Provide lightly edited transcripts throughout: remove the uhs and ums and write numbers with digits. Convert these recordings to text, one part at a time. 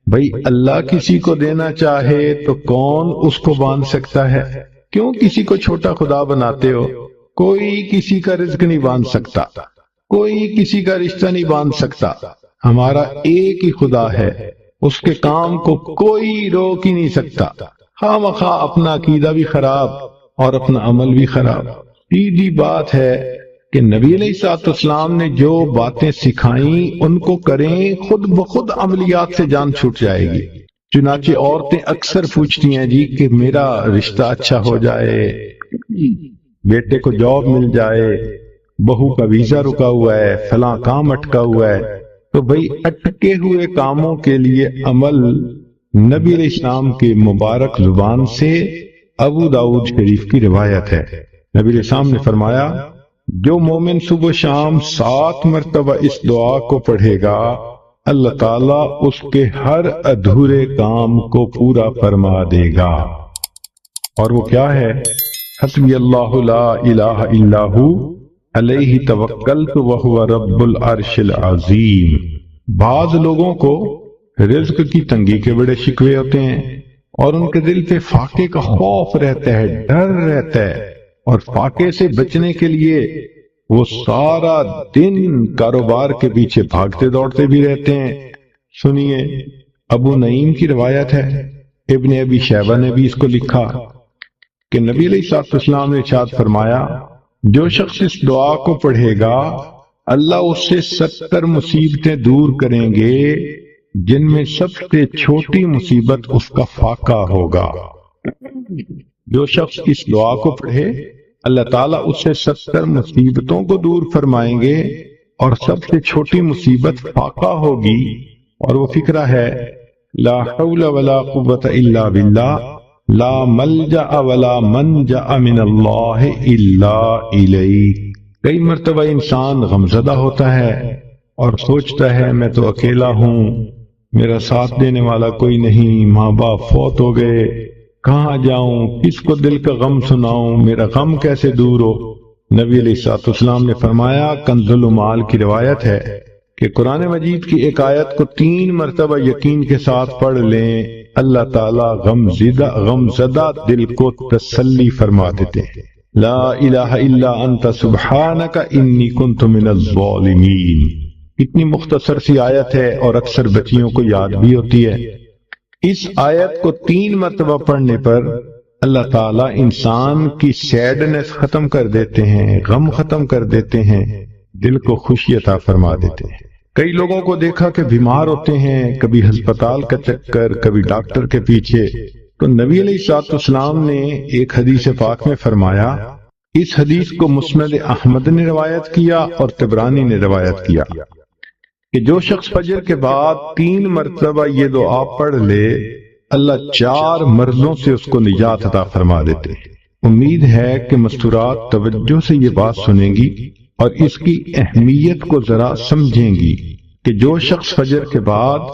بھئی اللہ کسی کو دینا چاہے تو کون اس کو باندھ سکتا ہے؟ کیوں کسی کو چھوٹا خدا بناتے ہو؟ کوئی کسی کا رزق نہیں باندھ سکتا، کوئی کسی کا رشتہ نہیں باندھ سکتا۔ ہمارا ایک ہی خدا ہے، اس کے کام کو کوئی روک ہی نہیں سکتا۔ خواہ مخواہ اپنا عقیدہ بھی خراب اور اپنا عمل بھی خراب۔ سیدھی بات ہے کہ نبی علیہ الصلوۃ والسلام نے جو باتیں سکھائیں ان کو کریں، خود بخود عملیات سے جان چھوٹ جائے گی۔ چنانچہ عورتیں اکثر پوچھتی ہیں جی کہ میرا رشتہ اچھا ہو جائے، بیٹے کو جاب مل جائے، بہو کا ویزا رکا ہوا ہے، فلاں کام اٹکا ہوا ہے۔ تو بھئی اٹکے ہوئے کاموں کے لیے عمل نبی علیہ السلام کے مبارک زبان سے ابو داؤد شریف کی روایت ہے۔ نبی علیہ السلام نے فرمایا، جو مومن صبح شام 7 مرتبہ اس دعا کو پڑھے گا، اللہ تعالیٰ اس کے ہر ادھورے کام کو پورا فرما دے گا۔ اور وہ کیا ہے؟ حسبی اللہ لا الہ الا ہو علیہ توکلت وہو رب العرش العظیم۔ بعض لوگوں کو رزق کی تنگی کے بڑے شکوے ہوتے ہیں اور ان کے دل پہ فاقے کا خوف رہتا ہے، ڈر رہتا ہے، اور فاقے سے بچنے کے لیے وہ سارا دن کاروبار کے پیچھے بھاگتے دوڑتے بھی رہتے ہیں۔ سنیے، ابو نعیم کی روایت ہے، ابن ابی شیبہ نے بھی اس کو لکھا کہ نبی علیہ الصلوۃ والسلام نے ارشاد فرمایا، جو شخص اس دعا کو پڑھے گا اللہ اس سے 70 مصیبتیں دور کریں گے، جن میں سب سے چھوٹی مصیبت اس کا فاقہ ہوگا۔ جو شخص اس دعا کو پڑھے اللہ تعالیٰ اس سے 70 مصیبتوں کو دور فرمائیں گے، اور سب سے چھوٹی مصیبت فاقہ ہوگی، اور وہ فقرہ ہے، لا حول ولا قوت الا باللہ، لا ملجأ ولا منجأ من اللہ الا الیہ۔ کئی مرتبہ انسان غمزدہ ہوتا ہے اور سوچتا ہے میں تو اکیلا ہوں، میرا ساتھ دینے والا کوئی نہیں، ماں باپ فوت ہو گئے، کہاں جاؤں، کس کو دل کا غم سناؤں، میرا غم کیسے دور ہو؟ نبی علیہ الصلوۃ والسلام نے فرمایا، کنز المال کی روایت ہے کہ قرآن مجید کی ایک آیت کو 3 مرتبہ یقین کے ساتھ پڑھ لیں، اللہ تعالیٰ غمزدہ دل کو تسلی فرما دیتے ہیں۔ لا الہ الا انت سبحانک انی کنت من الظالمین۔ اتنی مختصر سی آیت ہے اور اکثر بچیوں کو یاد بھی ہوتی ہے۔ اس آیت کو 3 مرتبہ پڑھنے پر اللہ تعالیٰ انسان کی سیڈنس ختم کر دیتے ہیں، غم ختم کر دیتے ہیں، دل کو خوشی عطا فرما دیتے ہیں۔ کئی لوگوں کو دیکھا کہ بیمار ہوتے ہیں، کبھی ہسپتال کا چکر، کبھی ڈاکٹر کے پیچھے، تو نبی علیہ الصلوۃ والسلام نے ایک حدیث پاک میں فرمایا، اس حدیث کو مسند احمد نے روایت کیا اور طبرانی نے روایت کیا کہ جو شخص فجر کے بعد 3 مرتبہ یہ دعا پڑھ لے اللہ 4 مرضوں سے اس کو نجات عطا فرما دیتے ہیں۔ امید ہے کہ مستورات توجہ سے یہ بات سنیں گی اور اس کی اہمیت کو ذرا سمجھیں گی کہ جو شخص فجر کے بعد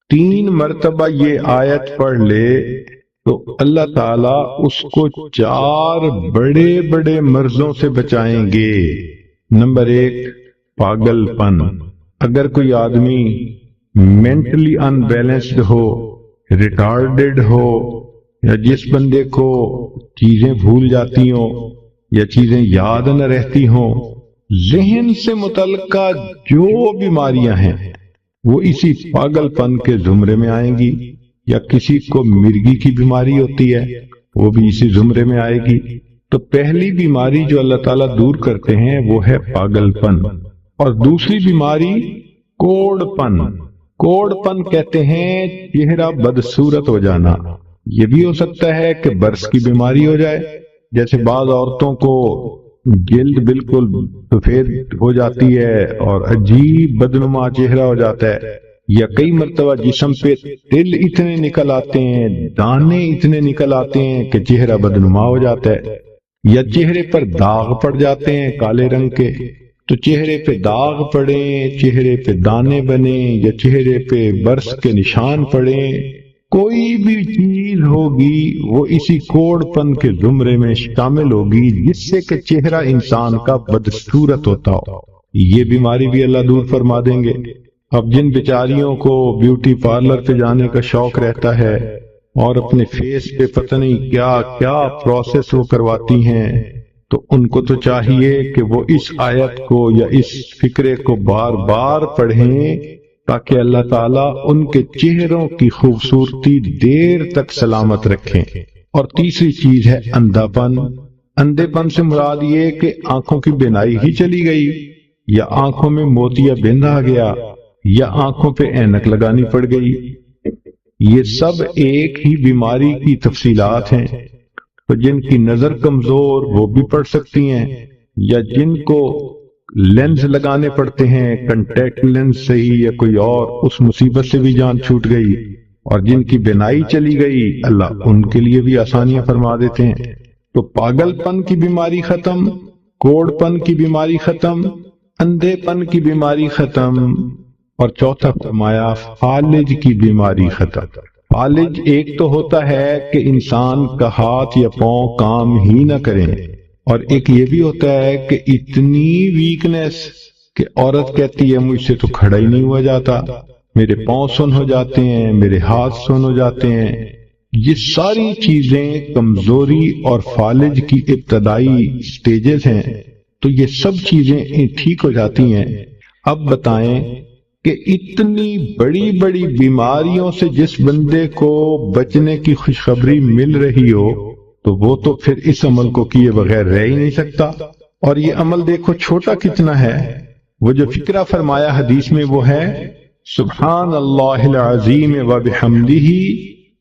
3 مرتبہ یہ آیت پڑھ لے تو اللہ تعالیٰ اس کو 4 بڑے بڑے مرضوں سے بچائیں گے۔ نمبر 1، پاگل پن۔ اگر کوئی آدمی مینٹلی ان بیلنسڈ ہو، ریٹارڈڈ ہو، یا جس بندے کو چیزیں بھول جاتی ہوں یا چیزیں یاد نہ رہتی ہوں، ذہن سے متعلقہ جو بیماریاں ہیں وہ اسی پاگل پن کے زمرے میں آئیں گی، یا کسی کو مرگی کی بیماری ہوتی ہے وہ بھی اسی زمرے میں آئے گی۔ تو پہلی بیماری جو اللہ تعالیٰ دور کرتے ہیں وہ ہے پاگل پن، اور دوسری بیماری کوڑ پن۔ کوڑ پن کہتے ہیں چہرہ بدصورت ہو جانا۔ یہ بھی ہو سکتا ہے کہ برس کی بیماری ہو جائے، جیسے بعض عورتوں کو جلد بالکل سفید ہو جاتی ہے اور عجیب بدنما چہرہ ہو جاتا ہے، یا کئی مرتبہ جسم پہ تل اتنے نکل آتے ہیں، دانے اتنے نکل آتے ہیں کہ چہرہ بدنما ہو جاتا ہے، یا چہرے پر داغ پڑ جاتے ہیں کالے رنگ کے۔ تو چہرے پہ داغ پڑیں، چہرے پہ دانے بنیں، یا چہرے پہ برس کے نشان پڑیں، کوئی بھی چیز ہوگی وہ اسی کوڑ پن کے زمرے میں شامل ہوگی، جس سے کہ چہرہ انسان کا بدصورت ہوتا ہو۔ یہ بیماری بھی اللہ دور فرما دیں گے۔ اب جن بیچاریوں کو بیوٹی پارلر پہ جانے کا شوق رہتا ہے اور اپنے فیس پہ پتہ نہیں کیا کیا پروسیس وہ کرواتی ہیں، تو ان کو تو چاہیے کہ وہ اس آیت کو یا اس فکرے کو بار بار پڑھیں تاکہ اللہ تعالیٰ ان کے چہروں کی خوبصورتی دیر تک سلامت رکھیں۔ اور تیسری چیز ہے اندھا پن۔ اندھے پن سے مراد یہ کہ آنکھوں کی بینائی ہی چلی گئی، یا آنکھوں میں موتیا بند آ گیا، یا آنکھوں پہ اینک لگانی پڑ گئی۔ یہ سب ایک ہی بیماری کی تفصیلات ہیں۔ تو جن کی نظر کمزور وہ بھی پڑھ سکتی ہیں، یا جن کو لینز لگانے پڑتے ہیں، کنٹیکٹ لینز صحیح یا کوئی اور، اس مصیبت سے بھی جان چھوٹ گئی۔ اور جن کی بینائی چلی گئی، اللہ ان کے لیے بھی آسانیاں فرما دیتے ہیں۔ تو پاگل پن کی بیماری ختم، کوڑ پن کی بیماری ختم، اندھے پن کی بیماری ختم، اور چوتھا فرمایا فالج کی بیماری ختم۔ فالج ایک تو ہوتا ہے کہ انسان کا ہاتھ یا پاؤں کام ہی نہ کریں، اور ایک یہ بھی ہوتا ہے کہ اتنی ویکنس کہ عورت کہتی ہے مجھ سے تو کھڑا ہی نہیں ہوا جاتا، میرے پاؤں سن ہو جاتے ہیں، میرے ہاتھ سن ہو جاتے ہیں۔ یہ ساری چیزیں کمزوری اور فالج کی ابتدائی سٹیجز ہیں، تو یہ سب چیزیں ٹھیک ہو جاتی ہیں۔ اب بتائیں کہ اتنی بڑی بڑی بیماریوں سے جس بندے کو بچنے کی خوشخبری مل رہی ہو، تو وہ تو پھر اس عمل کو کیے بغیر رہ ہی نہیں سکتا۔ اور یہ عمل دیکھو چھوٹا کتنا ہے۔ وہ جو فکرہ فرمایا حدیث میں وہ ہے سبحان اللہ العظیم وبحمدہ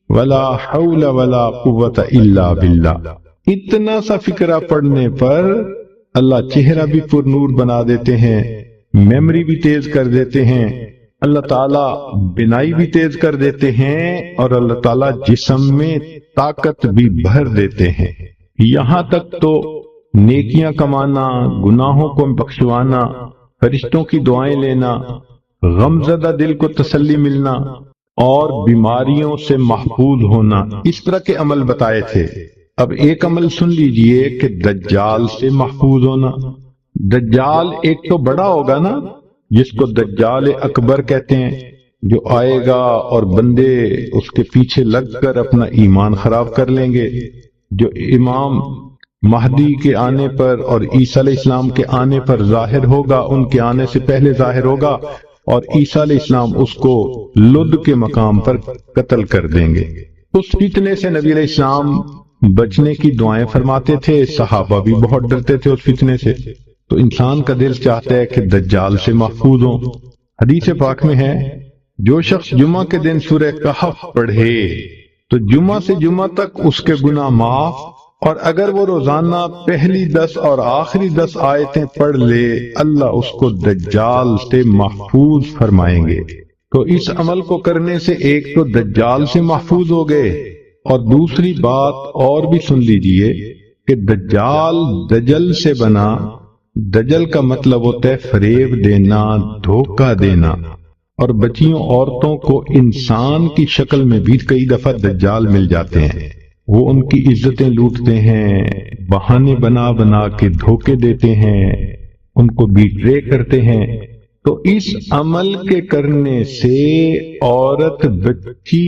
ولا حول ولا قوت الا باللہ۔ اتنا سا فکرہ پڑھنے پر اللہ چہرہ بھی پر نور بنا دیتے ہیں، میموری بھی تیز کر دیتے ہیں، اللہ تعالیٰ بینائی بھی تیز کر دیتے ہیں، اور اللہ تعالیٰ جسم میں طاقت بھی بھر دیتے ہیں۔ یہاں تک تو نیکیاں کمانا، گناہوں کو بخشوانا، فرشتوں کی دعائیں لینا، غمزدہ دل کو تسلی ملنا، اور بیماریوں سے محفوظ ہونا، اس طرح کے عمل بتائے تھے۔ اب ایک عمل سن لیجئے کہ دجال سے محفوظ ہونا۔ دجال ایک تو بڑا ہوگا نا، جس کو دجال اکبر کہتے ہیں، جو آئے گا اور بندے اس کے پیچھے لگ کر اپنا ایمان خراب کر لیں گے، جو امام مہدی کے آنے پر اور عیسیٰ علیہ السلام کے آنے پر ظاہر ہوگا، ان کے آنے سے پہلے ظاہر ہوگا، اور عیسیٰ علیہ السلام اس کو لد کے مقام پر قتل کر دیں گے۔ اس فتنے سے نبی علیہ السلام بچنے کی دعائیں فرماتے تھے، صحابہ بھی بہت ڈرتے تھے اس فتنے سے۔ تو انسان کا دل چاہتا ہے کہ دجال سے محفوظ ہوں۔ حدیث پاک میں ہے جو شخص جمعہ کے دن سورہ کہف پڑھے تو جمعہ سے جمعہ تک اس کے گناہ معاف، اور اگر وہ روزانہ پہلی 10 اور آخری 10 آیتیں پڑھ لے، اللہ اس کو دجال سے محفوظ فرمائیں گے۔ تو اس عمل کو کرنے سے ایک تو دجال سے محفوظ ہو گئے، اور دوسری بات اور بھی سن لیجئے کہ دجال دجل سے بنا۔ دجل کا مطلب ہوتا ہے فریب دینا، دھوکہ دینا، اور بچیوں عورتوں کو انسان کی شکل میں بھی کئی دفعہ دجال مل جاتے ہیں۔ وہ ان کی عزتیں لوٹتے ہیں، بہانے بنا بنا کے دھوکے دیتے ہیں، ان کو بیٹرے کرتے ہیں۔ تو اس عمل کے کرنے سے عورت بچی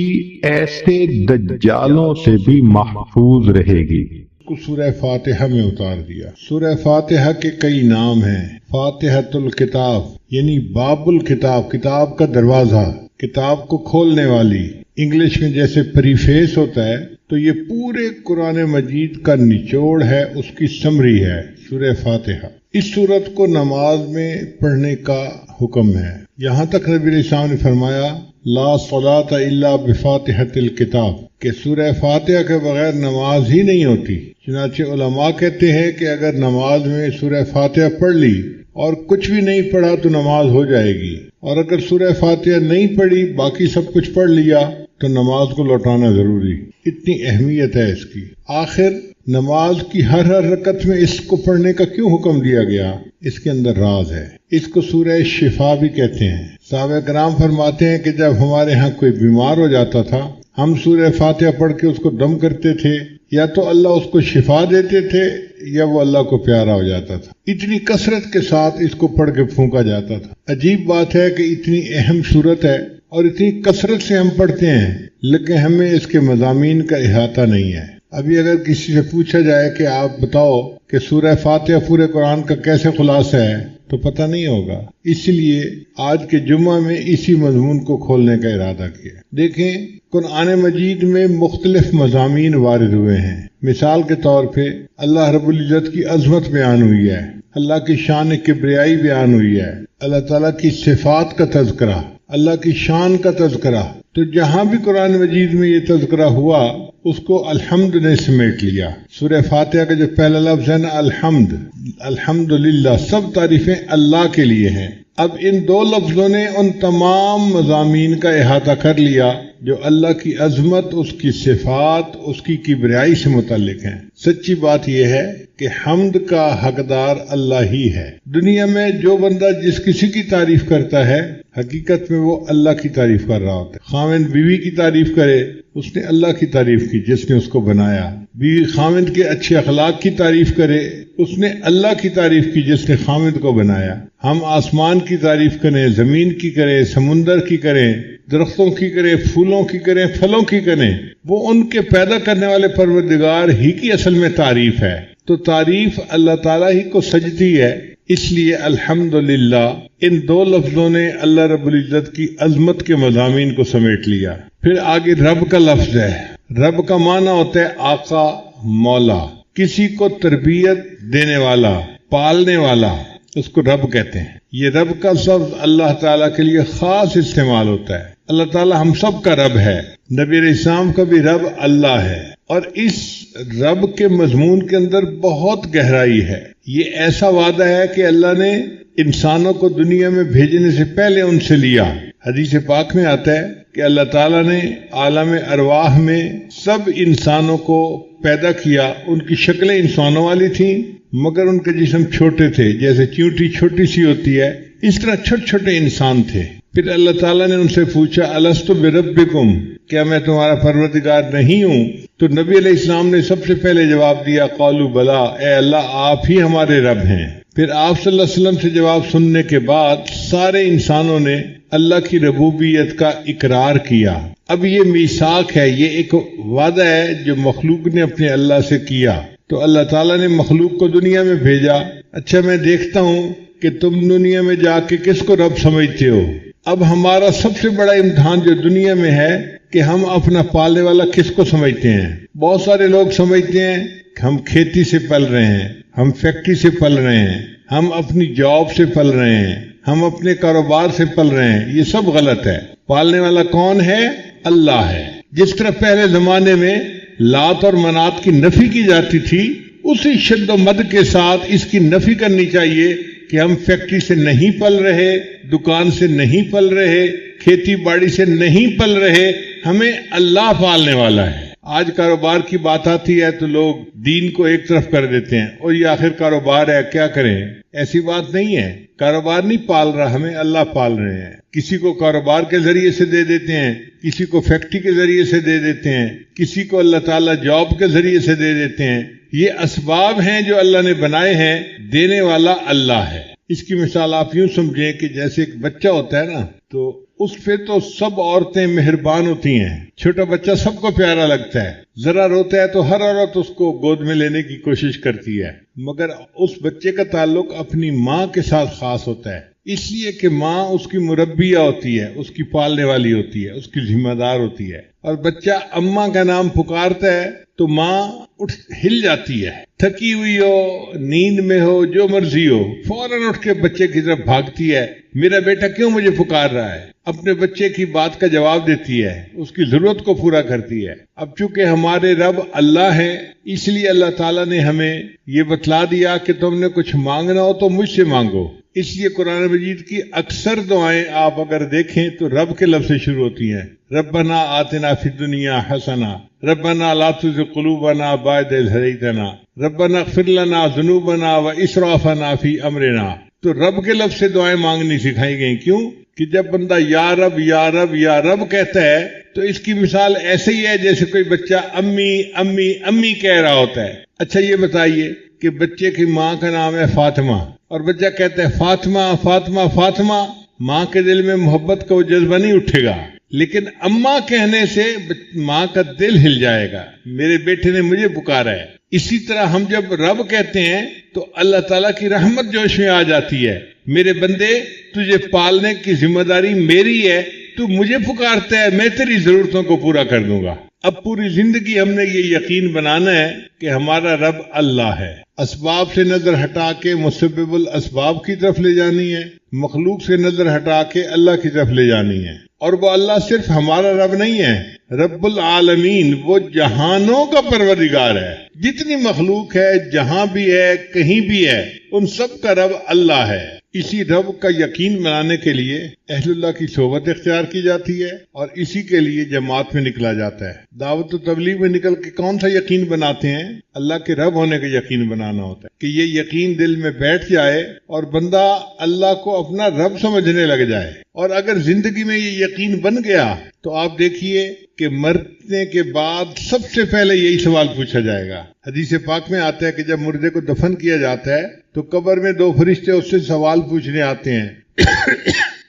ایسے دجالوں سے بھی محفوظ رہے گی۔ کو سورہ فاتحہ میں اتار دیا۔ سورہ فاتحہ کے کئی نام ہیں۔ فاتحۃ الکتاب یعنی باب الکتاب، کتاب کا دروازہ، کتاب کو کھولنے والی۔ انگلش میں جیسے پریفیس ہوتا ہے، تو یہ پورے قرآن مجید کا نچوڑ ہے، اس کی سمری ہے سورہ فاتحہ۔ اس سورت کو نماز میں پڑھنے کا حکم ہے۔ یہاں تک نبی علیہ السلام نے فرمایا لا صلاۃ الا بفاتحۃ الکتاب، کہ سورہ فاتحہ کے بغیر نماز ہی نہیں ہوتی۔ چنانچہ علماء کہتے ہیں کہ اگر نماز میں سورہ فاتحہ پڑھ لی اور کچھ بھی نہیں پڑھا تو نماز ہو جائے گی، اور اگر سورہ فاتحہ نہیں پڑھی باقی سب کچھ پڑھ لیا تو نماز کو لوٹانا ضروری۔ اتنی اہمیت ہے اس کی۔ آخر نماز کی ہر رکعت میں اس کو پڑھنے کا کیوں حکم دیا گیا؟ اس کے اندر راز ہے۔ اس کو سورہ شفا بھی کہتے ہیں۔ صحابہ کرام فرماتے ہیں کہ جب ہمارے ہاں کوئی بیمار ہو جاتا تھا، ہم سورہ فاتحہ پڑھ کے اس کو دم کرتے تھے، یا تو اللہ اس کو شفا دیتے تھے یا وہ اللہ کو پیارا ہو جاتا تھا. اتنی کثرت کے ساتھ اس کو پڑھ کے پھونکا جاتا تھا. عجیب بات ہے کہ اتنی اہم صورت ہے اور اتنی کثرت سے ہم پڑھتے ہیں لیکن ہمیں اس کے مضامین کا احاطہ نہیں ہے. ابھی اگر کسی سے پوچھا جائے کہ آپ بتاؤ کہ سورہ فاتحہ پورے قرآن کا کیسے خلاصہ ہے تو پتہ نہیں ہوگا. اس لیے آج کے جمعہ میں اسی مضمون کو کھولنے کا ارادہ کیا. دیکھیں قرآن مجید میں مختلف مضامین وارد ہوئے ہیں. مثال کے طور پہ اللہ رب العزت کی عظمت بیان ہوئی ہے، اللہ کی شان کبریائی بیان ہوئی ہے، اللہ تعالیٰ کی صفات کا تذکرہ، اللہ کی شان کا تذکرہ. تو جہاں بھی قرآن مجید میں یہ تذکرہ ہوا اس کو الحمد نے سمیٹ لیا. سورہ فاتحہ کا جو پہلا لفظ ہے نا الحمد، الحمدللہ، سب تعریفیں اللہ کے لیے ہیں. اب ان دو لفظوں نے ان تمام مضامین کا احاطہ کر لیا جو اللہ کی عظمت، اس کی صفات، اس کی کبریائی سے متعلق ہیں. سچی بات یہ ہے کہ حمد کا حقدار اللہ ہی ہے. دنیا میں جو بندہ جس کسی کی تعریف کرتا ہے حقیقت میں وہ اللہ کی تعریف کر رہا ہوتا ہے. خاوند بیوی کی تعریف کرے اس نے اللہ کی تعریف کی جس نے اس کو بنایا. بیوی خاوند کے اچھے اخلاق کی تعریف کرے اس نے اللہ کی تعریف کی جس نے خاوند کو بنایا. ہم آسمان کی تعریف کریں، زمین کی کریں، سمندر کی کریں، درختوں کی کریں، پھولوں کی کریں، پھلوں کی کریں، وہ ان کے پیدا کرنے والے پروردگار ہی کی اصل میں تعریف ہے. تو تعریف اللہ تعالیٰ ہی کو سجتی ہے. اس لیے الحمدللہ ان دو لفظوں نے اللہ رب العزت کی عظمت کے مضامین کو سمیٹ لیا. پھر آگے رب کا لفظ ہے. رب کا معنی ہوتا ہے آقا، مولا، کسی کو تربیت دینے والا، پالنے والا، اس کو رب کہتے ہیں. یہ رب کا لفظ اللہ تعالیٰ کے لیے خاص استعمال ہوتا ہے. اللہ تعالیٰ ہم سب کا رب ہے. نبی علیہ السلام کا بھی رب اللہ ہے. اور اس رب کے مضمون کے اندر بہت گہرائی ہے. یہ ایسا وعدہ ہے کہ اللہ نے انسانوں کو دنیا میں بھیجنے سے پہلے ان سے لیا. حدیث پاک میں آتا ہے کہ اللہ تعالیٰ نے عالم ارواح میں سب انسانوں کو پیدا کیا. ان کی شکلیں انسانوں والی تھیں مگر ان کے جسم چھوٹے تھے. جیسے چیونٹی چھوٹی سی ہوتی ہے اس طرح چھوٹے چھوٹے انسان تھے. پھر اللہ تعالیٰ نے ان سے پوچھا الستو بربکم، کیا میں تمہارا پروردگار نہیں ہوں؟ تو نبی علیہ السلام نے سب سے پہلے جواب دیا قالوا بلا، اے اللہ آپ ہی ہمارے رب ہیں. پھر آپ صلی اللہ علیہ وسلم سے جواب سننے کے بعد سارے انسانوں نے اللہ کی ربوبیت کا اقرار کیا. اب یہ میثاق ہے، یہ ایک وعدہ ہے جو مخلوق نے اپنے اللہ سے کیا. تو اللہ تعالیٰ نے مخلوق کو دنیا میں بھیجا. اچھا میں دیکھتا ہوں کہ تم دنیا میں جا کے کس کو رب سمجھتے ہو. اب ہمارا سب سے بڑا امتحان جو دنیا میں ہے کہ ہم اپنا پالنے والا کس کو سمجھتے ہیں. بہت سارے لوگ سمجھتے ہیں کہ ہم کھیتی سے پل رہے ہیں، ہم فیکٹری سے پل رہے ہیں، ہم اپنی جاب سے پل رہے ہیں، ہم اپنے کاروبار سے پل رہے ہیں. یہ سب غلط ہے. پالنے والا کون ہے؟ اللہ ہے. جس طرح پہلے زمانے میں لات اور منات کی نفی کی جاتی تھی اسی شد و مد کے ساتھ اس کی نفی کرنی چاہیے کہ ہم فیکٹری سے نہیں پل رہے، دکان سے نہیں پل رہے، کھیتی باڑی سے نہیں پل رہے، ہمیں اللہ پالنے والا ہے. آج کاروبار کی بات آتی ہے تو لوگ دین کو ایک طرف کر دیتے ہیں اور یہ آخر کاروبار ہے کیا کریں. ایسی بات نہیں ہے. کاروبار نہیں پال رہا، ہمیں اللہ پال رہے ہیں. کسی کو کاروبار کے ذریعے سے دے دیتے ہیں، کسی کو فیکٹری کے ذریعے سے دے دیتے ہیں، کسی کو اللہ تعالیٰ جاب کے ذریعے سے دے دیتے ہیں. یہ اسباب ہیں جو اللہ نے بنائے ہیں. دینے والا اللہ ہے. اس کی مثال آپ یوں سمجھیں کہ جیسے ایک بچہ ہوتا ہے نا تو اس پہ تو سب عورتیں مہربان ہوتی ہیں. چھوٹا بچہ سب کو پیارا لگتا ہے. ذرا روتا ہے تو ہر عورت اس کو گود میں لینے کی کوشش کرتی ہے. مگر اس بچے کا تعلق اپنی ماں کے ساتھ خاص ہوتا ہے، اس لیے کہ ماں اس کی مربیہ ہوتی ہے، اس کی پالنے والی ہوتی ہے، اس کی ذمہ دار ہوتی ہے. اور بچہ اماں کا نام پکارتا ہے تو ماں ہل جاتی ہے. تھکی ہوئی ہو، نیند میں ہو، جو مرضی ہو، فوراً اٹھ کے بچے کی طرف بھاگتی ہے. میرا بیٹا کیوں مجھے پکار رہا ہے؟ اپنے بچے کی بات کا جواب دیتی ہے، اس کی ضرورت کو پورا کرتی ہے. اب چونکہ ہمارے رب اللہ ہیں اس لیے اللہ تعالیٰ نے ہمیں یہ بتلا دیا کہ تم نے کچھ مانگنا ہو تو مجھ سے مانگو. اس لیے قرآن مجید کی اکثر دعائیں آپ اگر دیکھیں تو رب کے لفظ سے شروع ہوتی ہیں. ربنا آتنا فی الدنیا حسنہ، ربنا لا تزغ قلوبنا بعد اذ ہدیتنا، ربنا اغفر لنا ذنوبنا واسرافنا فی امرنا. تو رب کے لفظ سے دعائیں مانگنی سکھائی گئیں. کیوں؟ کہ جب بندہ یا رب یا رب یا رب کہتا ہے تو اس کی مثال ایسے ہی ہے جیسے کوئی بچہ امی امی امی کہہ رہا ہوتا ہے. اچھا یہ بتائیے کہ بچے کی ماں کا نام ہے فاطمہ اور بچہ کہتا ہے فاطمہ فاطمہ فاطمہ، ماں کے دل میں محبت کا وہ جذبہ نہیں اٹھے گا، لیکن اماں کہنے سے ماں کا دل ہل جائے گا، میرے بیٹے نے مجھے پکارا ہے. اسی طرح ہم جب رب کہتے ہیں تو اللہ تعالیٰ کی رحمت جوش میں آ جاتی ہے. میرے بندے تجھے پالنے کی ذمہ داری میری ہے، تو مجھے پکارتا ہے، میں تیری ضرورتوں کو پورا کر دوں گا. اب پوری زندگی ہم نے یہ یقین بنانا ہے کہ ہمارا رب اللہ ہے. اسباب سے نظر ہٹا کے مسبب الاسباب کی طرف لے جانی ہے، مخلوق سے نظر ہٹا کے اللہ کی طرف لے جانی ہے. اور وہ اللہ صرف ہمارا رب نہیں ہے، رب العالمین، وہ جہانوں کا پروردگار ہے. جتنی مخلوق ہے، جہاں بھی ہے، کہیں بھی ہے، ان سب کا رب اللہ ہے. اسی رب کا یقین بنانے کے لیے اہل اللہ کی صحبت اختیار کی جاتی ہے اور اسی کے لیے جماعت میں نکلا جاتا ہے. دعوت و تبلیغ میں نکل کے کون سا یقین بناتے ہیں؟ اللہ کے رب ہونے کا یقین بنانا ہوتا ہے، کہ یہ یقین دل میں بیٹھ جائے اور بندہ اللہ کو اپنا رب سمجھنے لگ جائے. اور اگر زندگی میں یہ یقین بن گیا تو آپ دیکھیے کہ مرنے کے بعد سب سے پہلے یہی سوال پوچھا جائے گا. حدیث پاک میں آتا ہے کہ جب مردے کو دفن کیا جاتا ہے تو قبر میں 2 فرشتے اس سے سوال پوچھنے آتے ہیں.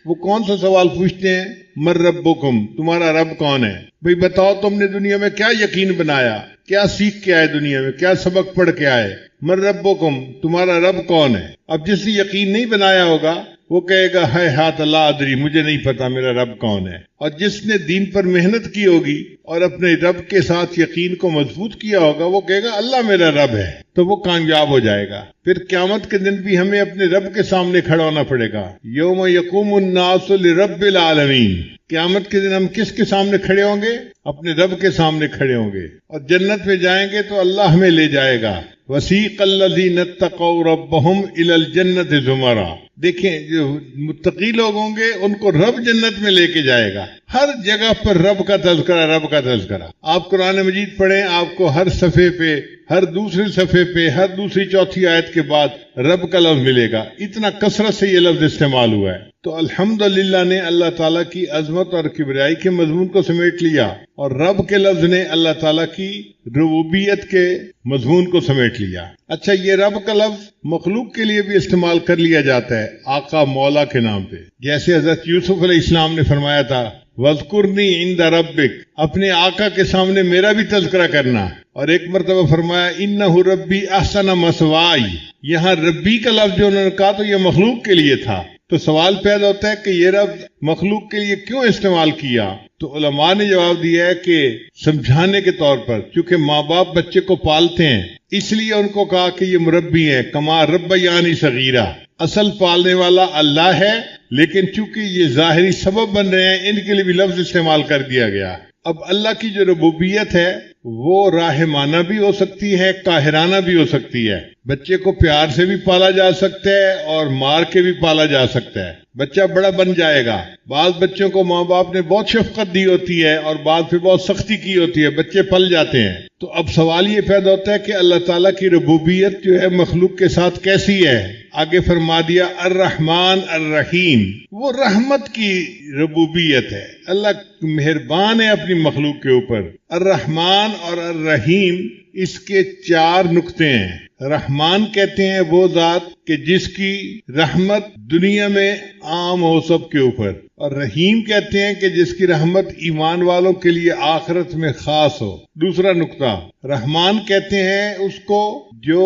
وہ کون سا سوال پوچھتے ہیں؟ مر ربکم، تمہارا رب کون ہے؟ بھئی بتاؤ تم نے دنیا میں کیا یقین بنایا، کیا سیکھ کے آئے، دنیا میں کیا سبق پڑھ کے آئے؟ مر ربکم، تمہارا رب کون ہے؟ اب جس نے یقین نہیں بنایا ہوگا وہ کہے گا ہے ہاتھ اللہ ادری، مجھے نہیں پتا میرا رب کون ہے. اور جس نے دین پر محنت کی ہوگی اور اپنے رب کے ساتھ یقین کو مضبوط کیا ہوگا وہ کہے گا اللہ میرا رب ہے، تو وہ کامیاب ہو جائے گا. پھر قیامت کے دن بھی ہمیں اپنے رب کے سامنے کھڑا ہونا پڑے گا. یوم یقوم الناس لرب العالمین، قیامت کے دن ہم کس کے سامنے کھڑے ہوں گے؟ اپنے رب کے سامنے کھڑے ہوں گے. اور جنت میں جائیں گے تو اللہ ہمیں لے جائے گا. وسیق الذین اتقوا ربهم الی الجنۃ زمرا، دیکھیں جو متقی لوگ ہوں گے ان کو رب جنت میں لے کے جائے گا. ہر جگہ پر رب کا تذکرہ، رب کا تذکرہ. آپ قرآن مجید پڑھیں، آپ کو ہر صفحے پہ، ہر دوسرے صفحے پہ، ہر دوسری چوتھی آیت کے بعد رب کا لفظ ملے گا. اتنا کثرت سے یہ لفظ استعمال ہوا ہے. تو الحمدللہ نے اللہ تعالیٰ کی عظمت اور کبریائی کے مضمون کو سمیٹ لیا اور رب کے لفظ نے اللہ تعالیٰ کی ربوبیت کے مضمون کو سمیٹ لیا. اچھا یہ رب کا لفظ مخلوق کے لیے بھی استعمال کر لیا جاتا ہے آقا مولا کے نام پہ. جیسے حضرت یوسف علیہ السلام نے فرمایا تھا وَاذْكُرْنِي عِنْدَ رَبِّكَ، اپنے آقا کے سامنے میرا بھی تذکرہ کرنا. اور ایک مرتبہ فرمایا اِنَّهُ رَبِّي أَحْسَنَ مَثْوَايَ، یہاں ربی کا لفظ جو انہوں نے کہا تو یہ مخلوق کے لیے تھا. تو سوال پیدا ہوتا ہے کہ یہ رب مخلوق کے لیے کیوں استعمال کیا؟ تو علماء نے جواب دیا ہے کہ سمجھانے کے طور پر، چونکہ ماں باپ بچے کو پالتے ہیں اس لیے ان کو کہا کہ یہ مربی ہے، کما ربیانی صغیرہ. اصل پالنے والا اللہ ہے، لیکن چونکہ یہ ظاہری سبب بن رہے ہیں ان کے لیے بھی لفظ استعمال کر دیا گیا. اب اللہ کی جو ربوبیت ہے وہ راحمانہ بھی ہو سکتی ہے، قاہرانہ بھی ہو سکتی ہے. بچے کو پیار سے بھی پالا جا سکتا ہے اور مار کے بھی پالا جا سکتا ہے. بچہ بڑا بن جائے گا. بعض بچوں کو ماں باپ نے بہت شفقت دی ہوتی ہے اور بعض پہ بہت سختی کی ہوتی ہے، بچے پل جاتے ہیں. تو اب سوال یہ پیدا ہوتا ہے کہ اللہ تعالیٰ کی ربوبیت جو ہے مخلوق کے ساتھ کیسی ہے؟ آگے فرما دیا الرحمن الرحیم، وہ رحمت کی ربوبیت ہے. اللہ مہربان ہے اپنی مخلوق کے اوپر. الرحمن اور الرحیم اس کے 4 نقطے ہیں. رحمان کہتے ہیں وہ ذات کہ جس کی رحمت دنیا میں عام ہو سب کے اوپر، اور رحیم کہتے ہیں کہ جس کی رحمت ایمان والوں کے لیے آخرت میں خاص ہو. دوسرا نقطہ، رحمان کہتے ہیں اس کو جو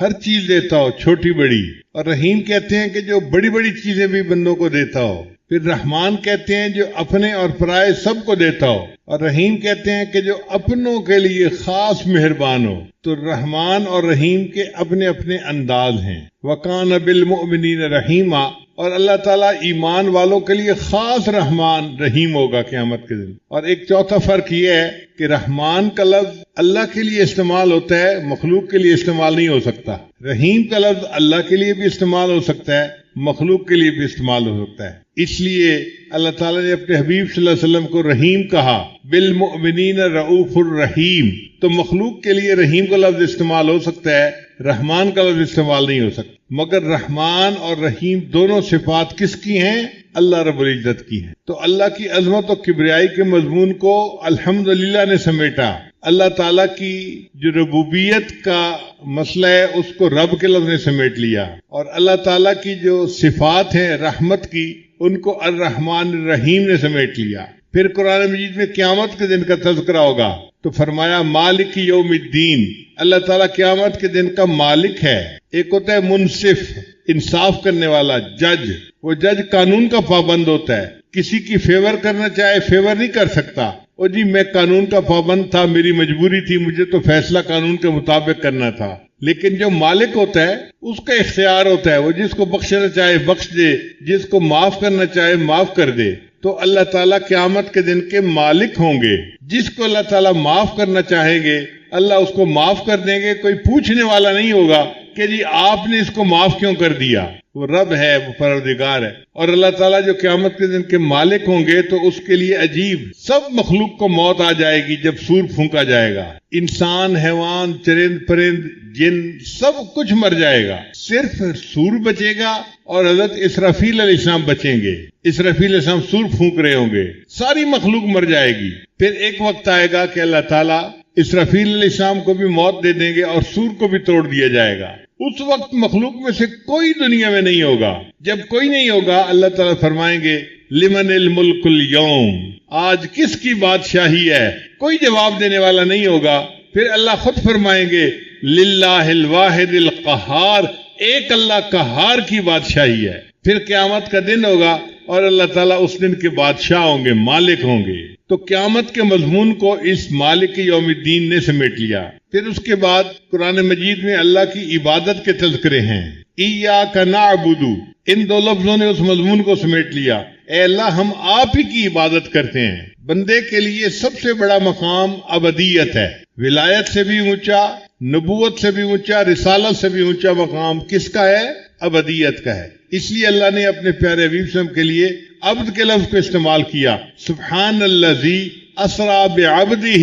ہر چیز دیتا ہو چھوٹی بڑی، اور رحیم کہتے ہیں کہ جو بڑی بڑی چیزیں بھی بندوں کو دیتا ہو. پھر رحمان کہتے ہیں جو اپنے اور پرائے سب کو دیتا ہو، اور رحیم کہتے ہیں کہ جو اپنوں کے لیے خاص مہربان ہو. تو رحمان اور رحیم کے اپنے اپنے انداز ہیں. وَقَانَ بِالْمُؤْمِنِينَ رَحِيمًا، اور اللہ تعالیٰ ایمان والوں کے لیے خاص رحمان رحیم ہوگا قیامت کے دن. اور ایک چوتھا فرق یہ ہے کہ رحمان کا لفظ اللہ کے لیے استعمال ہوتا ہے، مخلوق کے لیے استعمال نہیں ہو سکتا. رحیم کا لفظ اللہ کے لیے بھی استعمال ہو سکتا ہے، مخلوق کے لیے بھی استعمال ہو سکتا ہے. اس لیے اللہ تعالیٰ نے اپنے حبیب صلی اللہ علیہ وسلم کو رحیم کہا، بالمؤمنین رؤوف الرحیم. تو مخلوق کے لیے رحیم کا لفظ استعمال ہو سکتا ہے، رحمان کا لفظ استعمال نہیں ہو سکتا. مگر رحمان اور رحیم دونوں صفات کس کی ہیں؟ اللہ رب العزت کی ہیں۔ تو اللہ کی عظمت و کبریائی کے مضمون کو الحمدللہ نے سمیٹا۔ اللہ تعالیٰ کی جو ربوبیت کا مسئلہ ہے اس کو رب کے لفظ نے سمیٹ لیا، اور اللہ تعالیٰ کی جو صفات ہیں رحمت کی ان کو الرحمن الرحیم نے سمیٹ لیا۔ پھر قرآن مجید میں قیامت کے دن کا تذکرہ ہوگا تو فرمایا مالک یوم الدین، اللہ تعالیٰ قیامت کے دن کا مالک ہے۔ ایک ہوتا ہے منصف، انصاف کرنے والا جج، وہ جج قانون کا پابند ہوتا ہے، کسی کی فیور کرنا چاہے فیور نہیں کر سکتا، اور جی میں قانون کا پابند تھا، میری مجبوری تھی، مجھے تو فیصلہ قانون کے مطابق کرنا تھا۔ لیکن جو مالک ہوتا ہے اس کا اختیار ہوتا ہے، وہ جس کو بخشنا چاہے بخش دے، جس کو معاف کرنا چاہے معاف کر دے۔ تو اللہ تعالیٰ قیامت کے دن کے مالک ہوں گے، جس کو اللہ تعالیٰ معاف کرنا چاہیں گے اللہ اس کو معاف کر دیں گے، کوئی پوچھنے والا نہیں ہوگا کہ جی آپ نے اس کو معاف کیوں کر دیا، وہ رب ہے، وہ پروردگار ہے۔ اور اللہ تعالیٰ جو قیامت کے دن کے مالک ہوں گے تو اس کے لیے عجیب، سب مخلوق کو موت آ جائے گی جب سور پھونکا جائے گا، انسان، حیوان، چرند پرند، جن، سب کچھ مر جائے گا، صرف سور بچے گا اور حضرت اسرافیل علیہ السلام بچیں گے۔ اسرافیل علیہ السلام سور پھونک رہے ہوں گے، ساری مخلوق مر جائے گی۔ پھر ایک وقت آئے گا کہ اللہ تعالیٰ اسرافیل علیہ السلام کو بھی موت دے دیں گے اور سور کو بھی توڑ دیا جائے گا۔ اس وقت مخلوق میں سے کوئی دنیا میں نہیں ہوگا۔ جب کوئی نہیں ہوگا اللہ تعالیٰ فرمائیں گے لمن الملک اليوم، آج کس کی بادشاہی ہے؟ کوئی جواب دینے والا نہیں ہوگا۔ پھر اللہ خود فرمائیں گے للہ الواحد القہار، ایک اللہ قہار کی بادشاہی ہے۔ پھر قیامت کا دن ہوگا اور اللہ تعالیٰ اس دن کے بادشاہ ہوں گے، مالک ہوں گے۔ تو قیامت کے مضمون کو اس مالک یوم الدین نے سمیٹ لیا۔ پھر اس کے بعد قرآن مجید میں اللہ کی عبادت کے تذکرے ہیں، ایاک نعبد، ان دو لفظوں نے اس مضمون کو سمیٹ لیا۔ اے اللہ ہم آپ ہی کی عبادت کرتے ہیں۔ بندے کے لیے سب سے بڑا مقام عبدیت ہے، ولایت سے بھی اونچا، نبوت سے بھی اونچا، رسالت سے بھی اونچا مقام کس کا ہے؟ عبدیت کا ہے۔ اس لیے اللہ نے اپنے پیارے حبیب صلی اللہ علیہ وسلم کے لیے عبد کے لفظ کو استعمال کیا، سبحان الذی اسرا بعبدہ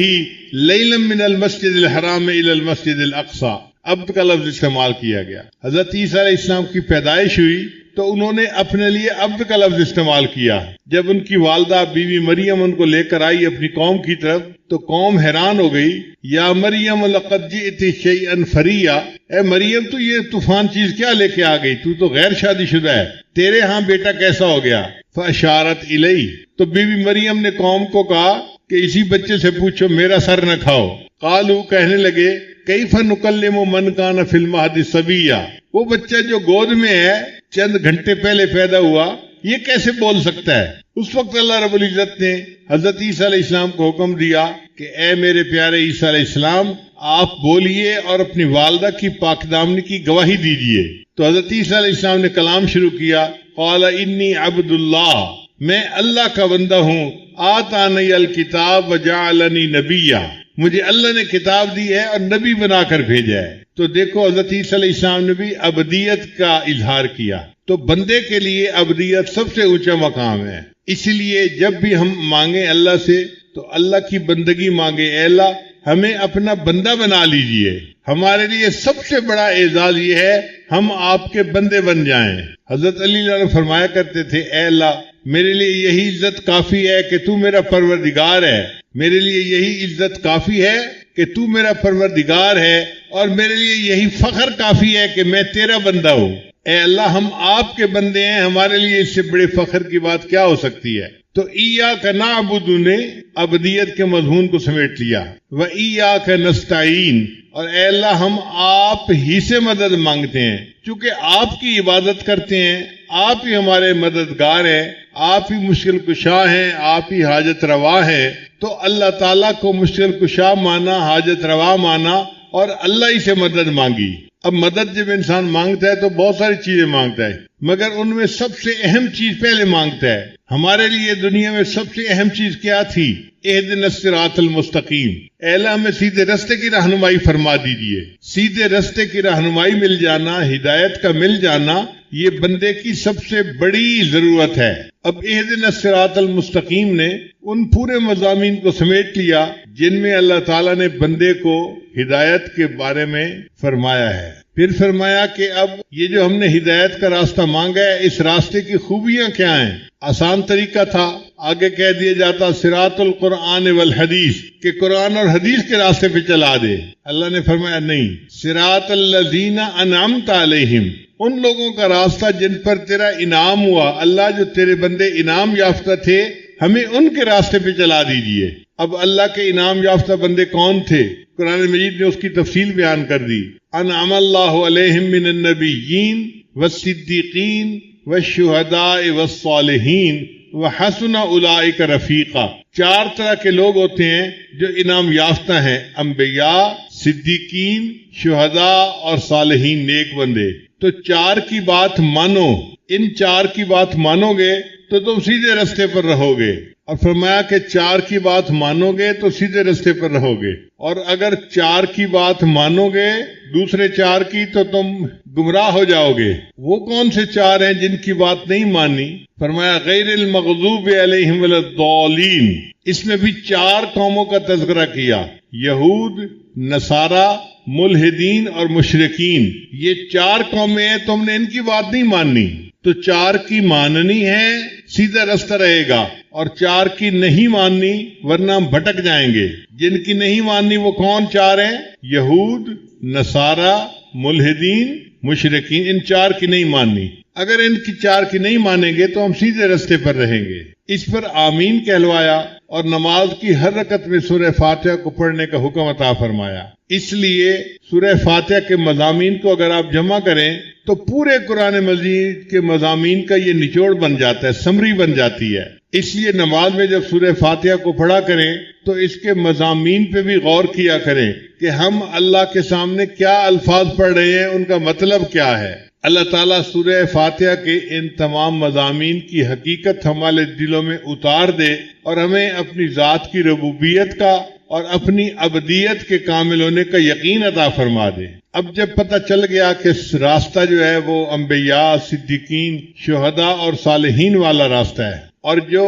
لیلا من المسجد الحرام الی المسجد الاقصی، عبد کا لفظ استعمال کیا گیا۔ حضرت عیسیٰ علیہ السلام کی پیدائش ہوئی تو انہوں نے اپنے لیے عبد کا لفظ استعمال کیا۔ جب ان کی والدہ بیوی مریم ان کو لے کر آئی اپنی قوم کی طرف تو قوم حیران ہو گئی، یا مریم لقد جئت شیئا فریا، اے مریم تو یہ طوفان چیز کیا لے کے آ گئی، تو غیر شادی شدہ ہے، تیرے ہاں بیٹا کیسا ہو گیا؟ فاشارت الیہ، تو بیوی مریم نے قوم کو کہا کہ اسی بچے سے پوچھو، میرا سر نہ کھاؤ۔ قالو، کہنے لگے کیف نکلم من کان فی المہد صبیا، وہ بچہ جو گود میں ہے چند گھنٹے پہلے پیدا ہوا یہ کیسے بول سکتا ہے؟ اس وقت اللہ رب العزت نے حضرت عیسیٰ علیہ السلام کو حکم دیا کہ اے میرے پیارے عیسیٰ علیہ السلام آپ بولیے اور اپنی والدہ کی پاک دامنی کی گواہی دیجیے۔ تو حضرت عیسیٰ علیہ السلام نے کلام شروع کیا، قال انی عبد اللہ، میں اللہ کا بندہ ہوں، آتانی الکتاب وجعلنی نبیا، مجھے اللہ نے کتاب دی ہے اور نبی بنا کر بھیجا ہے۔ تو دیکھو حضرت عیسیٰ علیہ السلام نے بھی عبدیت کا اظہار کیا۔ تو بندے کے لیے عبدیت سب سے اونچا مقام ہے، اسی لیے جب بھی ہم مانگیں اللہ سے تو اللہ کی بندگی مانگے، اے اللہ ہمیں اپنا بندہ بنا لیجئے۔ ہمارے لیے سب سے بڑا اعزاز یہ ہے ہم آپ کے بندے بن جائیں۔ حضرت علی اللہ فرمایا کرتے تھے اے اللہ میرے لیے یہی عزت کافی ہے کہ تو میرا پروردگار ہے، میرے لیے یہی عزت کافی ہے کہ تو میرا پروردگار ہے، اور میرے لیے یہی فخر کافی ہے کہ میں تیرا بندہ ہوں۔ اے اللہ ہم آپ کے بندے ہیں، ہمارے لیے اس سے بڑے فخر کی بات کیا ہو سکتی ہے؟ تو ایاک نعبد نے عبدیت کے مضمون کو سمیٹ لیا، و ایاک نستعین، اور اے اللہ ہم آپ ہی سے مدد مانگتے ہیں، چونکہ آپ کی عبادت کرتے ہیں، آپ ہی ہمارے مددگار ہیں، آپ ہی مشکل کشا ہیں، آپ ہی حاجت روا ہیں۔ تو اللہ تعالیٰ کو مشکل کشا مانا، حاجت روا مانا اور اللہ ہی سے مدد مانگی۔ اب مدد جب انسان مانگتا ہے تو بہت ساری چیزیں مانگتا ہے، مگر ان میں سب سے اہم چیز پہلے مانگتا ہے۔ ہمارے لیے دنیا میں سب سے اہم چیز کیا تھی؟ اہدنا الصراط المستقیم، اے اللہ ہمیں سیدھے رستے کی رہنمائی فرما دیجئے۔ سیدھے رستے کی رہنمائی مل جانا، ہدایت کا مل جانا، یہ بندے کی سب سے بڑی ضرورت ہے۔ اب اہدنا الصراط المستقیم نے ان پورے مضامین کو سمیٹ لیا جن میں اللہ تعالیٰ نے بندے کو ہدایت کے بارے میں فرمایا ہے۔ پھر فرمایا کہ اب یہ جو ہم نے ہدایت کا راستہ مانگا ہے، اس راستے کی خوبیاں کیا ہیں؟ آسان طریقہ تھا، آگے کہہ دیا جاتا صراط القرآن والحدیث، کہ قرآن اور حدیث کے راستے پہ چلا دے۔ اللہ نے فرمایا نہیں، صراط الذین انعمت علیہم، ان لوگوں کا راستہ جن پر تیرا انعام ہوا، اللہ جو تیرے بندے انعام یافتہ تھے، ہمیں ان کے راستے پہ چلا دیجئے۔ اب اللہ کے انعام یافتہ بندے کون تھے؟ قرآن مجید نے اس کی تفصیل بیان کر دی۔ انعم اللہ علیہم من النبیین والصدیقین والشہداء والصالحین وحسن اولئک رفیقا۔ 4 طرح کے لوگ ہوتے ہیں جو انعام یافتہ ہیں، انبیاء، صدیقین، شہداء اور صالحین، نیک بندے۔ تو 4 کی بات مانو، ان 4 کی بات مانو گے تو تم سیدھے رستے پر رہو گے، اور فرمایا کہ 4 کی بات مانو گے تو سیدھے رستے پر رہو گے، اور اگر 4 کی بات مانو گے دوسرے 4 کی تو تم گمراہ ہو جاؤ گے۔ وہ کون سے 4 ہیں جن کی بات نہیں مانی؟ فرمایا غیر المغضوب علیہم ولا الضالین۔ اس میں بھی 4 قوموں کا تذکرہ کیا، یہود، نصارہ، ملحدین اور مشرکین۔ یہ 4 قومیں ہیں، تم نے ان کی بات نہیں ماننی، تو 4 کی ماننی ہے، سیدھا رستہ رہے گا، اور 4 کی نہیں ماننی ورنہ ہم بھٹک جائیں گے۔ جن کی نہیں ماننی وہ کون 4 ہیں؟ یہود، نصارہ، ملحدین، مشرکین، ان 4 کی نہیں ماننی۔ اگر ان کی 4 کی نہیں مانیں گے تو ہم سیدھے رستے پر رہیں گے۔ اس پر آمین کہلوایا اور نماز کی ہر رکعت میں سورہ فاتحہ کو پڑھنے کا حکم عطا فرمایا۔ اس لیے سورہ فاتحہ کے مضامین کو اگر آپ جمع کریں تو پورے قرآن مجید کے مضامین کا یہ نچوڑ بن جاتا ہے، سمری بن جاتی ہے۔ اس لیے نماز میں جب سورہ فاتحہ کو پڑھا کریں تو اس کے مضامین پہ بھی غور کیا کریں کہ ہم اللہ کے سامنے کیا الفاظ پڑھ رہے ہیں، ان کا مطلب کیا ہے۔ اللہ تعالیٰ سورہ فاتحہ کے ان تمام مضامین کی حقیقت ہمارے دلوں میں اتار دے اور ہمیں اپنی ذات کی ربوبیت کا اور اپنی ابدیت کے کامل ہونے کا یقین عطا فرما دے۔ اب جب پتہ چل گیا کہ راستہ جو ہے وہ انبیاء، صدیقین، شہداء اور صالحین والا راستہ ہے، اور جو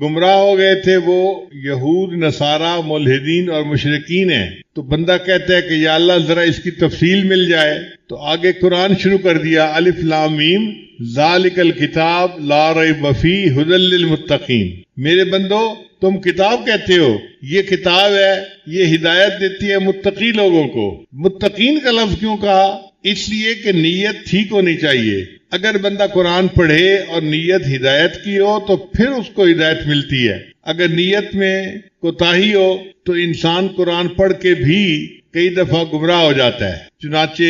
گمراہ ہو گئے تھے وہ یہود، نصارہ، ملحدین اور مشرکین ہیں، تو بندہ کہتا ہے کہ یا اللہ ذرا اس کی تفصیل مل جائے۔ تو آگے قرآن شروع کر دیا، الف لام میم ذالک الکتاب لا ریب فیہ ھدی للمتقین۔ میرے بندو تم کتاب کہتے ہو، یہ کتاب ہے، یہ ہدایت دیتی ہے متقی لوگوں کو۔ متقین کا لفظ کیوں کہا؟ اس لیے کہ نیت ٹھیک ہونی چاہیے۔ اگر بندہ قرآن پڑھے اور نیت ہدایت کی ہو تو پھر اس کو ہدایت ملتی ہے۔ اگر نیت میں کوتاہی ہو تو انسان قرآن پڑھ کے بھی کئی دفعہ گمراہ ہو جاتا ہے۔ چنانچہ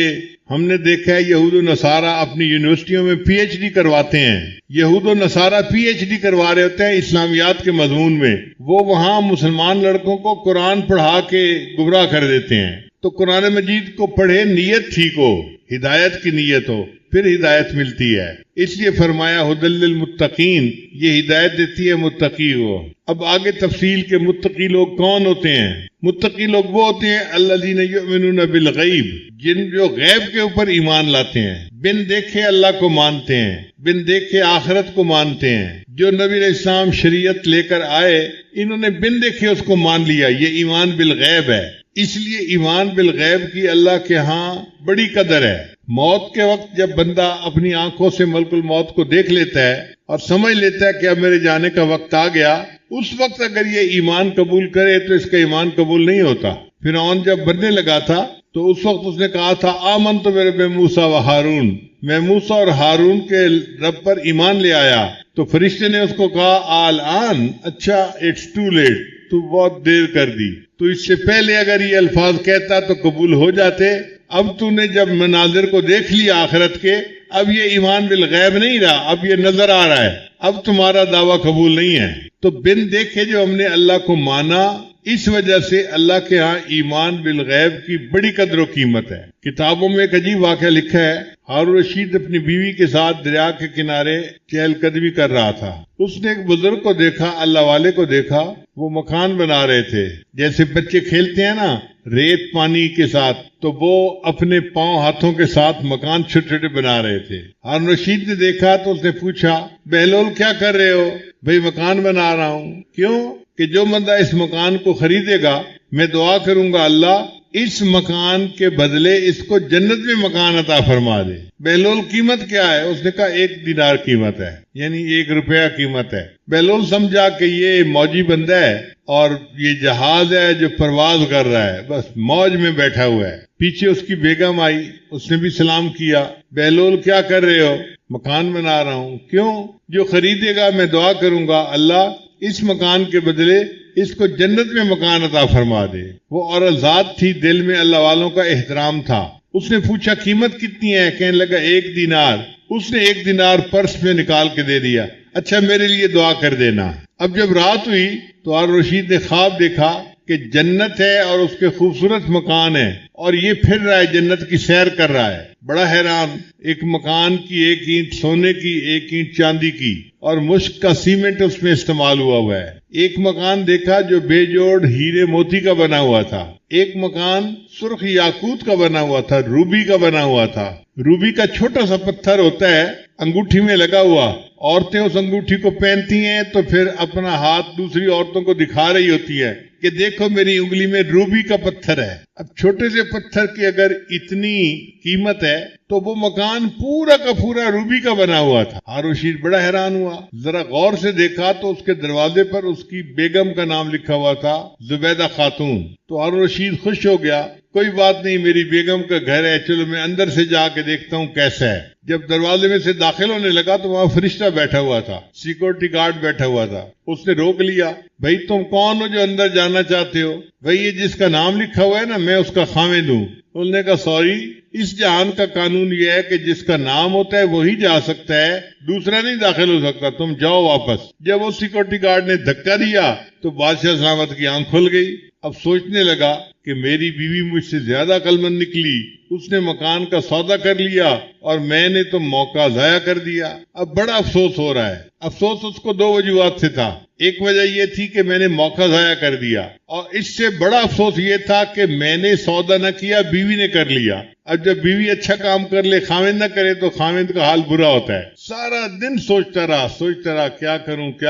ہم نے دیکھا ہے یہود و نصارہ اپنی یونیورسٹیوں میں پی ایچ ڈی کرواتے ہیں۔ یہود و نصارہ پی ایچ ڈی کروا رہے ہوتے ہیں اسلامیات کے مضمون میں، وہ وہاں مسلمان لڑکوں کو قرآن پڑھا کے گمراہ کر دیتے ہیں۔ تو قرآن مجید کو پڑھے، نیت ٹھیک ہو، ہدایت کی نیت ہو، پھر ہدایت ملتی ہے۔ اس لیے فرمایا ھدی للمتقین، یہ ہدایت دیتی ہے متقی کو۔ اب آگے تفصیل کے متقی لوگ کون ہوتے ہیں؟ متقی لوگ وہ ہوتے ہیں الذین یؤمنون بالغیب، جن جو غیب کے اوپر ایمان لاتے ہیں، بن دیکھے اللہ کو مانتے ہیں، بن دیکھے آخرت کو مانتے ہیں۔ جو نبی علیہ السلام شریعت لے کر آئے، انہوں نے بن دیکھے اس کو مان لیا، یہ ایمان بالغیب ہے۔ اس لیے ایمان بالغیب کی اللہ کے ہاں بڑی قدر ہے۔ موت کے وقت جب بندہ اپنی آنکھوں سے ملک الموت کو دیکھ لیتا ہے اور سمجھ لیتا ہے کہ اب میرے جانے کا وقت آ گیا، اس وقت اگر یہ ایمان قبول کرے تو اس کا ایمان قبول نہیں ہوتا۔ فرعون جب بننے لگا تھا تو اس وقت اس نے کہا تھا آمنت برب موسیٰ و ہارون، میں موسیٰ اور ہارون کے رب پر ایمان لے آیا۔ تو فرشتے نے اس کو کہا آلآن، اچھا اٹس ٹو لیٹ، تو بہت دیر کر دی، تو اس سے پہلے اگر یہ الفاظ کہتا تو قبول ہو جاتے۔ اب تو نے جب مناظر کو دیکھ لیا آخرت کے، اب یہ ایمان بالغیب نہیں رہا، اب یہ نظر آ رہا ہے، اب تمہارا دعویٰ قبول نہیں ہے۔ تو بن دیکھے جو ہم نے اللہ کو مانا، اس وجہ سے اللہ کے ہاں ایمان بالغیب کی بڑی قدر و قیمت ہے۔ کتابوں میں ایک عجیب واقعہ لکھا ہے، ہارون رشید اپنی بیوی کے ساتھ دریا کے کنارے چہل قدمی کر رہا تھا۔ اس نے ایک بزرگ کو دیکھا، اللہ والے کو دیکھا، وہ مکان بنا رہے تھے۔ جیسے بچے کھیلتے ہیں نا ریت پانی کے ساتھ، تو وہ اپنے پاؤں ہاتھوں کے ساتھ مکان چھوٹے چھوٹے بنا رہے تھے۔ ہارون رشید نے دیکھا تو اس نے پوچھا بہلول کیا کر رہے ہو؟ بھئی مکان بنا رہا ہوں۔ کیوں؟ کہ جو بندہ اس مکان کو خریدے گا، میں دعا کروں گا اللہ اس مکان کے بدلے اس کو جنت میں مکان عطا فرما دے۔ بہلول قیمت کیا ہے؟ اس نے کہا 1 دینار قیمت ہے، یعنی 1 روپیہ قیمت ہے۔ بہلول سمجھا کہ یہ موجی بندہ ہے اور یہ جہاز ہے جو پرواز کر رہا ہے، بس موج میں بیٹھا ہوا ہے۔ پیچھے اس کی بیگم آئی، اس نے بھی سلام کیا۔ بہلول کیا کر رہے ہو؟ مکان بنا رہا ہوں۔ کیوں؟ جو خریدے گا میں دعا کروں گا اللہ اس مکان کے بدلے اس کو جنت میں مکان عطا فرما دے۔ وہ عورت ذات تھی، دل میں اللہ والوں کا احترام تھا۔ اس نے پوچھا قیمت کتنی ہے؟ کہنے لگا 1 دینار۔ اس نے 1 دینار پرس میں نکال کے دے دیا، اچھا میرے لیے دعا کر دینا۔ اب جب رات ہوئی تو ہارون رشید نے خواب دیکھا کہ جنت ہے اور اس کے خوبصورت مکان ہے اور یہ پھر رہا ہے، جنت کی سیر کر رہا ہے۔ بڑا حیران، ایک مکان کی 1 اینٹ سونے کی، 1 اینٹ چاندی کی اور مشک کا سیمنٹ اس میں استعمال ہوا ہے۔ ایک مکان دیکھا جو بے جوڑ ہیرے موتی کا بنا ہوا تھا، ایک مکان سرخ یاقوت کا بنا ہوا تھا، روبی کا بنا ہوا تھا۔ روبی کا چھوٹا سا پتھر ہوتا ہے انگوٹھی میں لگا ہوا، عورتیں اس انگوٹھی کو پہنتی ہیں تو پھر اپنا ہاتھ دوسری عورتوں کو دکھا رہی ہوتی ہے کہ دیکھو میری انگلی میں روبی کا پتھر ہے۔ اب چھوٹے سے پتھر کی اگر اتنی قیمت ہے تو وہ مکان پورا کا پورا روبی کا بنا ہوا تھا۔ ہارون رشید بڑا حیران ہوا، ذرا غور سے دیکھا تو اس کے دروازے پر اس کی بیگم کا نام لکھا ہوا تھا، زبیدہ خاتون۔ تو ہارون رشید خوش ہو گیا، کوئی بات نہیں، میری بیگم کا گھر ہے، چلو میں اندر سے جا کے دیکھتا ہوں کیسا ہے۔ جب دروازے میں سے داخل ہونے لگا تو وہاں فرشتہ بیٹھا ہوا تھا، سیکورٹی گارڈ بیٹھا ہوا تھا۔ اس نے روک لیا، بھائی تم کون ہو جو اندر جانا چاہتے ہو؟ بھائی یہ جس کا نام لکھا ہوا ہے نا میں اس کا خاوند ہوں۔ انہوں نے کہا سوری، اس جہان کا قانون یہ ہے کہ جس کا نام ہوتا ہے وہی جا سکتا ہے، دوسرا نہیں داخل ہو سکتا، تم جاؤ واپس۔ جب وہ سیکورٹی گارڈ نے دھکا دیا تو بادشاہ سلامت کی آنکھ کھل گئی۔ اب سوچنے لگا کہ میری بیوی مجھ سے زیادہ عقلمند نکلی، اس نے مکان کا سودا کر لیا اور میں نے تو موقع ضائع کر دیا۔ اب بڑا افسوس ہو رہا ہے۔ افسوس اس کو 2 وجوہات سے تھا۔ ایک وجہ یہ تھی کہ میں نے موقع ضائع کر دیا، اور اس سے بڑا افسوس یہ تھا کہ میں نے سودا نہ کیا، بیوی نے کر لیا۔ اب جب بیوی اچھا کام کر لے، خاوند نہ کرے تو خاوند کا حال برا ہوتا ہے۔ سارا دن سوچتا رہا کیا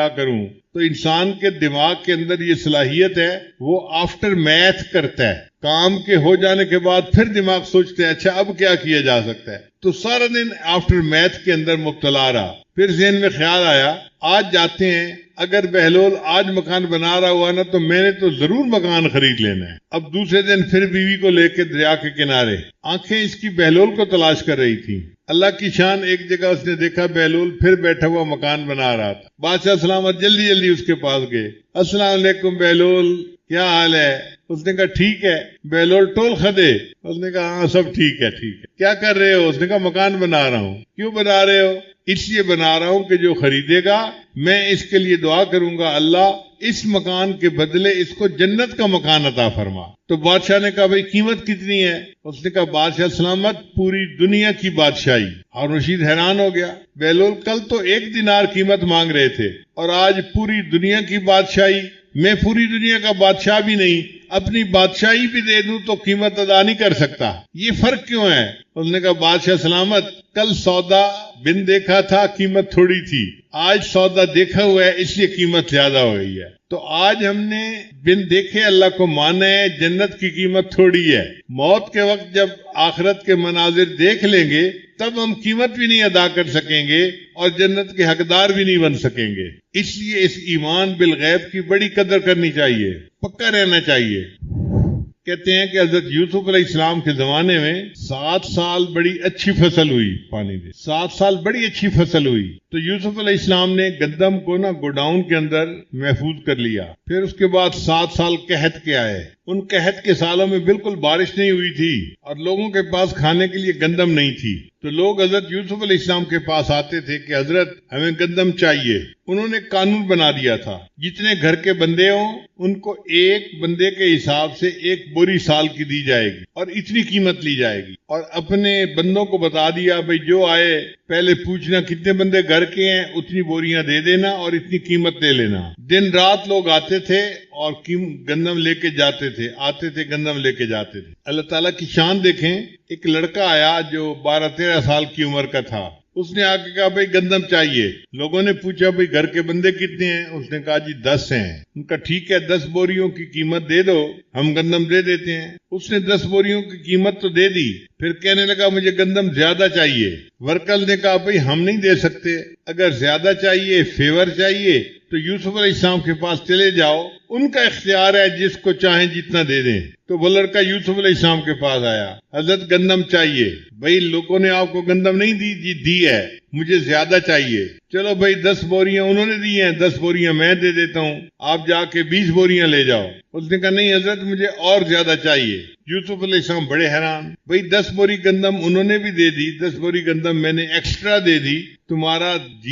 کروں۔ تو انسان کے دماغ کے اندر یہ صلاحیت ہے، وہ آفٹر میتھ کرتا ہے، کام کے ہو جانے کے بعد پھر دماغ سوچتے ہیں اچھا اب کیا کیا جا سکتا ہے۔ تو سارا دن آفٹر میتھ کے اندر مبتلا رہا۔ پھر ذہن میں خیال آیا آج جاتے ہیں، اگر بہلول آج مکان بنا رہا ہوا نا تو میں نے تو ضرور مکان خرید لینا ہے۔ اب دوسرے دن پھر بیوی کو لے کے دریا کے کنارے، آنکھیں اس کی بہلول کو تلاش کر رہی تھی۔ اللہ کی شان، ایک جگہ اس نے دیکھا بہلول پھر بیٹھا ہوا مکان بنا رہا تھا۔ بادشاہ سلامت جلدی اس کے پاس گئے، السلام علیکم بہلول، کیا حال ہے؟ اس نے کہا ٹھیک ہے۔ بہلول ٹول خدے، اس نے کہا ہاں سب ٹھیک ہے۔ کیا کر رہے ہو؟ اس نے کہا مکان بنا رہا ہوں۔ کیوں بنا رہے ہو؟ اس لیے بنا رہا ہوں کہ جو خریدے گا میں اس کے لیے دعا کروں گا اللہ اس مکان کے بدلے اس کو جنت کا مکان عطا فرما۔ تو بادشاہ نے کہا بھئی قیمت کتنی ہے؟ اس نے کہا بادشاہ سلامت پوری دنیا کی بادشاہی۔ ہارون رشید حیران ہو گیا، بہلول کل تو 1 دینار قیمت مانگ رہے تھے اور آج پوری دنیا کی بادشاہی۔ میں پوری دنیا کا بادشاہ بھی نہیں، اپنی بادشاہی بھی دے دوں تو قیمت ادا نہیں کر سکتا، یہ فرق کیوں ہے؟ اس نے کہا بادشاہ سلامت کل سودا بن دیکھا تھا قیمت تھوڑی تھی، آج سودا دیکھا ہوا ہے اس لیے قیمت زیادہ ہو گئی ہے۔ تو آج ہم نے بن دیکھے اللہ کو مانا ہے، جنت کی قیمت تھوڑی ہے۔ موت کے وقت جب آخرت کے مناظر دیکھ لیں گے تب ہم قیمت بھی نہیں ادا کر سکیں گے اور جنت کے حقدار بھی نہیں بن سکیں گے۔ اس لیے اس ایمان بالغیب کی بڑی قدر کرنی چاہیے، پکا رہنا چاہیے۔ کہتے ہیں کہ حضرت یوسف علیہ السلام کے زمانے میں 7 سال بڑی اچھی فصل ہوئی، 7 سال بڑی اچھی فصل ہوئی۔ تو یوسف علیہ السلام نے گندم کو گوڈاؤن کے اندر محفوظ کر لیا۔ پھر اس کے بعد 7 سال قحط کے آئے۔ ان قحط کے سالوں میں بالکل بارش نہیں ہوئی تھی اور لوگوں کے پاس کھانے کے لیے گندم نہیں تھی۔ تو لوگ حضرت یوسف علیہ السلام کے پاس آتے تھے کہ حضرت ہمیں گندم چاہیے۔ انہوں نے قانون بنا دیا تھا، جتنے گھر کے بندے ہوں ان کو ایک بندے کے حساب سے 1 بوری سال کی دی جائے گی اور اتنی قیمت لی جائے گی۔ اور اپنے بندوں کو بتا دیا بھئی جو آئے پہلے پوچھنا کتنے بندے گھر کے ہیں، اتنی بوریاں دے دینا اور اتنی قیمت دے لینا۔ دن رات لوگ آتے تھے اور گندم لے کے جاتے تھے، گندم لے کے جاتے تھے۔ اللہ تعالیٰ کی شان دیکھیں، ایک لڑکا آیا جو 12-13 سال کی عمر کا تھا۔ اس نے آ کے کہا بھائی گندم چاہیے. لوگوں نے پوچھا بھائی گھر کے بندے کتنے ہیں؟ اس نے کہا جی 10 ہیں. ان کا ٹھیک ہے 10 بوریوں کی قیمت دے دو، ہم گندم دے دیتے ہیں. اس نے 10 بوریوں کی قیمت تو دے دی، پھر کہنے لگا مجھے گندم زیادہ چاہیے. ورکل نے کہا بھئی ہم نہیں دے سکتے، اگر زیادہ چاہیے، فیور چاہیے تو یوسف علیہ السلام کے پاس چلے جاؤ، ان کا اختیار ہے، جس کو چاہیں جتنا دے دیں. تو وہ لڑکا یوسف علیہ السلام کے پاس آیا، حضرت گندم چاہیے. بھئی لوگوں نے آپ کو گندم نہیں دی؟ جی دی ہے، مجھے زیادہ چاہیے. چلو بھئی 10 بوریاں انہوں نے دی ہیں، 10 بوریاں میں دے دیتا ہوں، آپ جا کے 20 بوریاں لے جاؤ. اس نے کہا نہیں حضرت مجھے اور زیادہ چاہیے. یوسف علیہ السلام بڑے حیران، بھئی 10 بوری گندم انہوں نے بھی دے دی، 10 بوری گندم میں نے ایکسٹرا دے دی، تمہارا جی